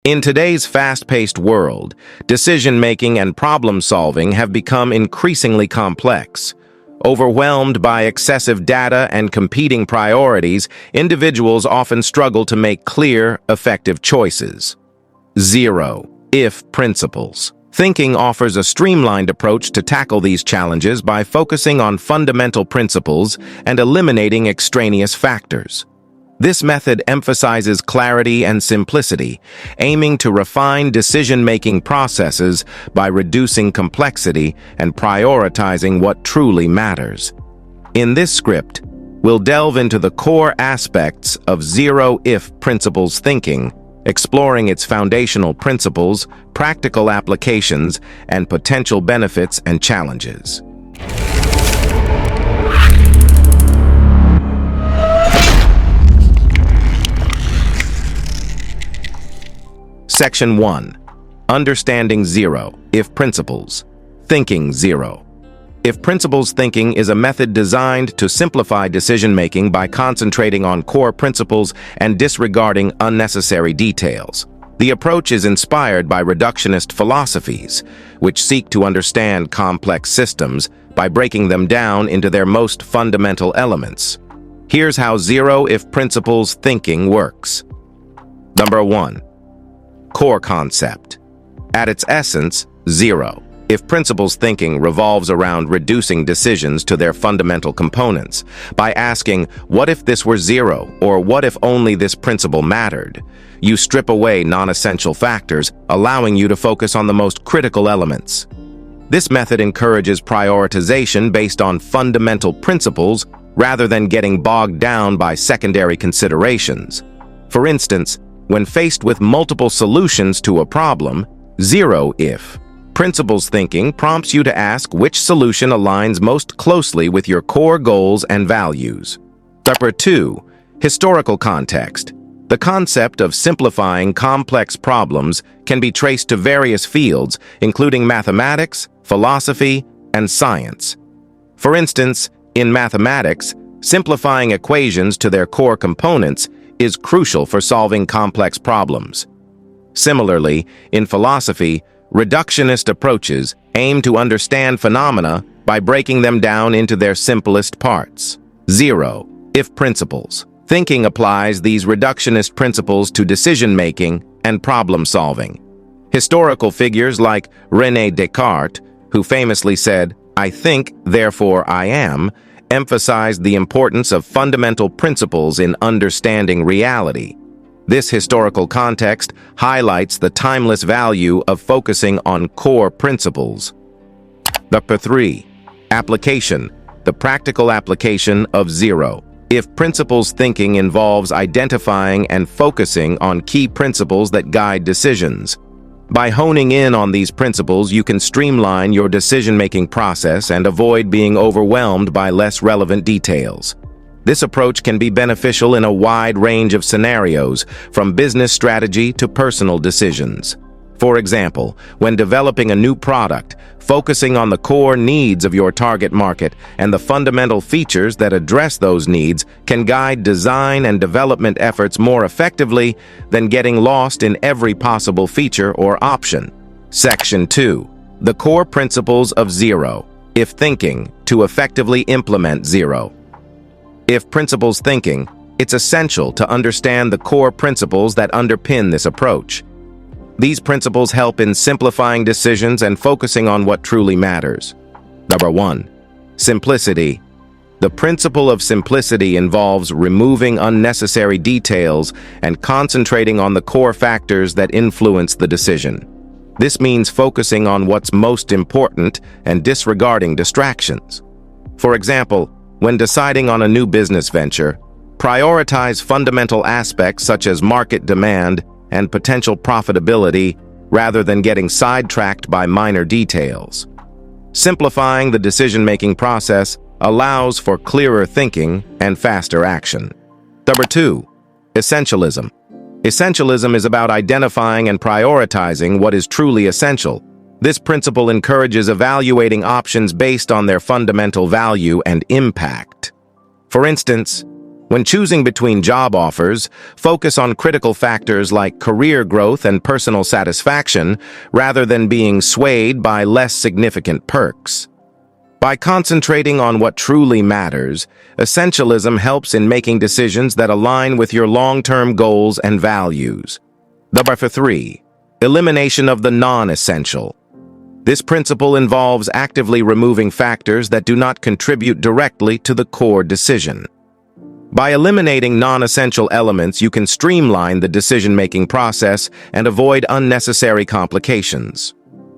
In today's fast-paced world, decision-making and problem-solving have become increasingly complex. Overwhelmed by excessive data and competing priorities, individuals often struggle to make clear, effective choices. Zero-if principles. Thinking offers a streamlined approach to tackle these challenges by focusing on fundamental principles and eliminating extraneous factors. This method emphasizes clarity and simplicity, aiming to refine decision-making processes by reducing complexity and prioritizing what truly matters. In this script, we'll delve into the core aspects of zero-if principles thinking, exploring its foundational principles, practical applications, and potential benefits and challenges. Section 1. Understanding zero-if principles. Thinking zero-if principles thinking is a method designed to simplify decision-making by concentrating on core principles and disregarding unnecessary details. The approach is inspired by reductionist philosophies, which seek to understand complex systems by breaking them down into their most fundamental elements. Here's how zero-if principles thinking works. Number 1. Core concept. At its essence, zero-if principles thinking revolves around reducing decisions to their fundamental components by asking, what if this were zero, or what if only this principle mattered? You strip away non-essential factors, allowing you to focus on the most critical elements. This method encourages prioritization based on fundamental principles rather than getting bogged down by secondary considerations. For instance, when faced with multiple solutions to a problem, zero-if principles thinking prompts you to ask which solution aligns most closely with your core goals and values. Number 2. Historical context. The concept of simplifying complex problems can be traced to various fields, including mathematics, philosophy, and science. For instance, in mathematics, simplifying equations to their core components is crucial for solving complex problems. Similarly, in philosophy, reductionist approaches aim to understand phenomena by breaking them down into their simplest parts. Zero-if principles. Thinking applies these reductionist principles to decision-making and problem-solving. Historical figures like René Descartes, who famously said, "I think, therefore I am," emphasized the importance of fundamental principles in understanding reality. This historical context highlights the timeless value of focusing on core principles. Number 3. Application. The practical application of zero-if principles thinking involves identifying and focusing on key principles that guide decisions. By honing in on these principles, you can streamline your decision-making process and avoid being overwhelmed by less relevant details. This approach can be beneficial in a wide range of scenarios, from business strategy to personal decisions. For example, when developing a new product, focusing on the core needs of your target market and the fundamental features that address those needs can guide design and development efforts more effectively than getting lost in every possible feature or option. Section 2. The core principles of zero-if thinking to effectively implement zero-if principles thinking. It's essential to understand the core principles that underpin this approach. These principles help in simplifying decisions and focusing on what truly matters. Number 1. Simplicity. The principle of simplicity involves removing unnecessary details and concentrating on the core factors that influence the decision. This means focusing on what's most important and disregarding distractions. For example, when deciding on a new business venture, prioritize fundamental aspects such as market demand and potential profitability rather than getting sidetracked by minor details. Simplifying the decision-making process allows for clearer thinking and faster action. Number 2. Essentialism. Essentialism is about identifying and prioritizing what is truly essential. This principle encourages evaluating options based on their fundamental value and impact. For instance, When choosing between job offers, focus on critical factors like career growth and personal satisfaction rather than being swayed by less significant perks. By concentrating on what truly matters, essentialism helps in making decisions that align with your long-term goals and values. Number 3. Elimination of the non-essential. This principle involves actively removing factors that do not contribute directly to the core decision. By eliminating non-essential elements, you can streamline the decision-making process and avoid unnecessary complications.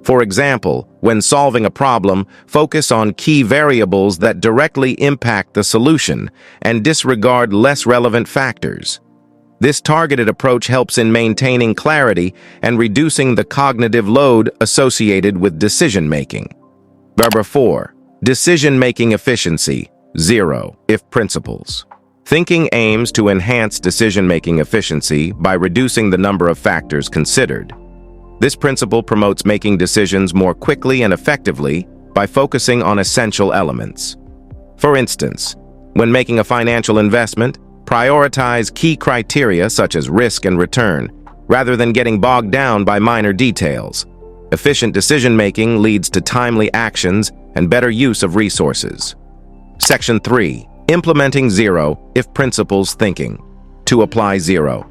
For example, when solving a problem, focus on key variables that directly impact the solution and disregard less relevant factors. This targeted approach helps in maintaining clarity and reducing the cognitive load associated with decision-making. Number 4. Decision-making efficiency, 0, if principles. Thinking aims to enhance decision-making efficiency by reducing the number of factors considered. This principle promotes making decisions more quickly and effectively by focusing on essential elements. For instance, when making a financial investment, prioritize key criteria such as risk and return, rather than getting bogged down by minor details. Efficient decision-making leads to timely actions and better use of resources. Section 3. Implementing 0 if principles thinking. To apply 0.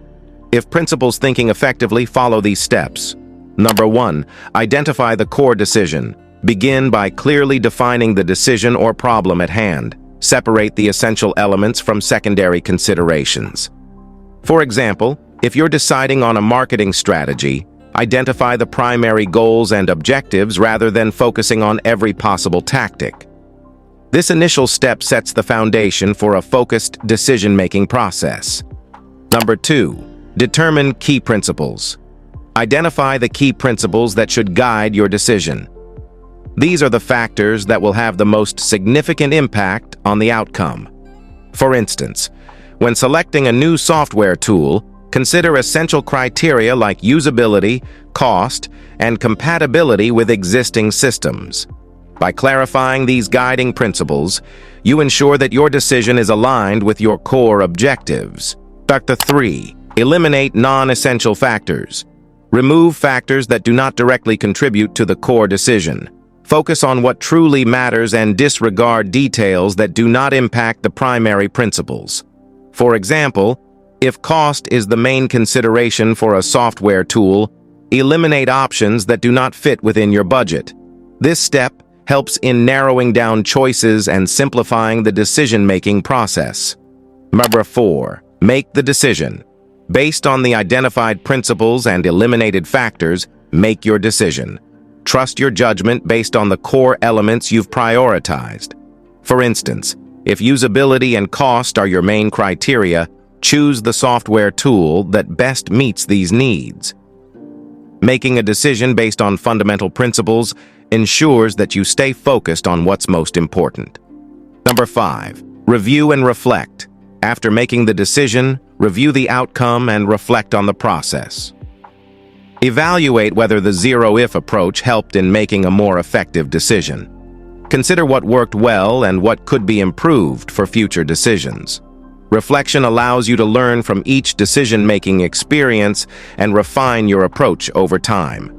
If principles thinking effectively, follow these steps. Number 1. Identify the core decision. Begin by clearly defining the decision or problem at hand. Separate the essential elements from secondary considerations. For example, if you're deciding on a marketing strategy, identify the primary goals and objectives rather than focusing on every possible tactic. This initial step sets the foundation for a focused decision-making process. Number 2. Determine key principles. Identify the key principles that should guide your decision. These are the factors that will have the most significant impact on the outcome. For instance, when selecting a new software tool, consider essential criteria like usability, cost, and compatibility with existing systems. By clarifying these guiding principles, you ensure that your decision is aligned with your core objectives. Factor 3. Eliminate non-essential factors. Remove factors that do not directly contribute to the core decision. Focus on what truly matters and disregard details that do not impact the primary principles. For example, if cost is the main consideration for a software tool, eliminate options that do not fit within your budget. This step helps in narrowing down choices and simplifying the decision-making process. Number 4. Make the decision. Based on the identified principles and eliminated factors, make your decision. Trust your judgment based on the core elements you've prioritized. For instance, if usability and cost are your main criteria, choose the software tool that best meets these needs. Making a decision based on fundamental principles ensures that you stay focused on what's most important. Number 5. Review and reflect. After making the decision, review the outcome and reflect on the process. Evaluate whether the 0-if approach helped in making a more effective decision. Consider what worked well and what could be improved for future decisions. Reflection allows you to learn from each decision-making experience and refine your approach over time.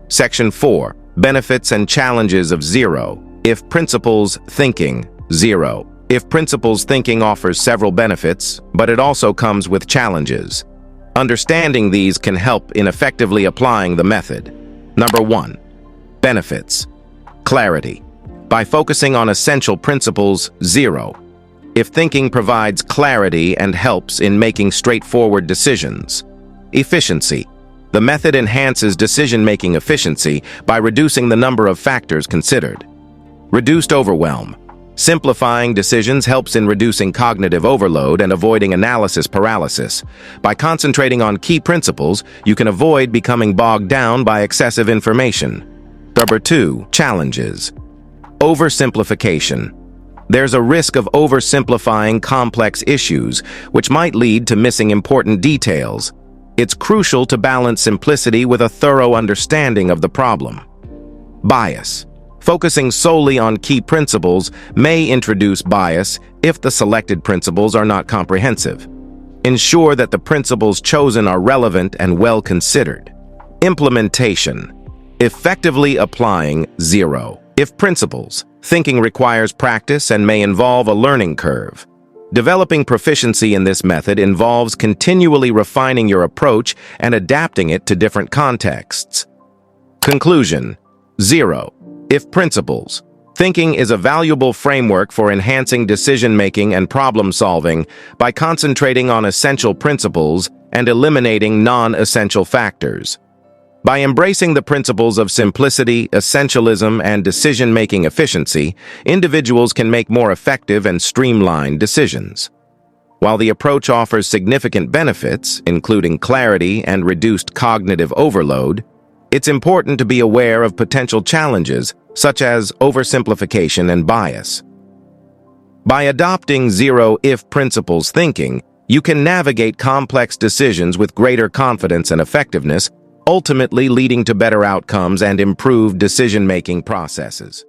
Section 4. Benefits and challenges of 0-if principles thinking. 0-if principles thinking offers several benefits, but it also comes with challenges. Understanding these can help in effectively applying the method. Number 1. Benefits. Clarity. By focusing on essential principles, 0-if thinking provides clarity and helps in making straightforward decisions. Efficiency. The method enhances decision-making efficiency by reducing the number of factors considered. Reduced overwhelm. Simplifying decisions helps in reducing cognitive overload and avoiding analysis paralysis. By concentrating on key principles, you can avoid becoming bogged down by excessive information. Number 2. Challenges. Oversimplification. There's a risk of oversimplifying complex issues, which might lead to missing important details. It's crucial to balance simplicity with a thorough understanding of the problem. Bias. Focusing solely on key principles may introduce bias if the selected principles are not comprehensive. Ensure that the principles chosen are relevant and well considered. Implementation. Effectively applying 0 if principles. Thinking requires practice and may involve a learning curve. Developing proficiency in this method involves continually refining your approach and adapting it to different contexts. Conclusion. 0 if principles. Thinking is a valuable framework for enhancing decision-making and problem-solving by concentrating on essential principles and eliminating non-essential factors. By embracing the principles of simplicity, essentialism, and decision-making efficiency, individuals can make more effective and streamlined decisions. While the approach offers significant benefits, including clarity and reduced cognitive overload, it's important to be aware of potential challenges, such as oversimplification and bias. By adopting 0 if principles thinking, you can navigate complex decisions with greater confidence and effectiveness, ultimately leading to better outcomes and improved decision-making processes.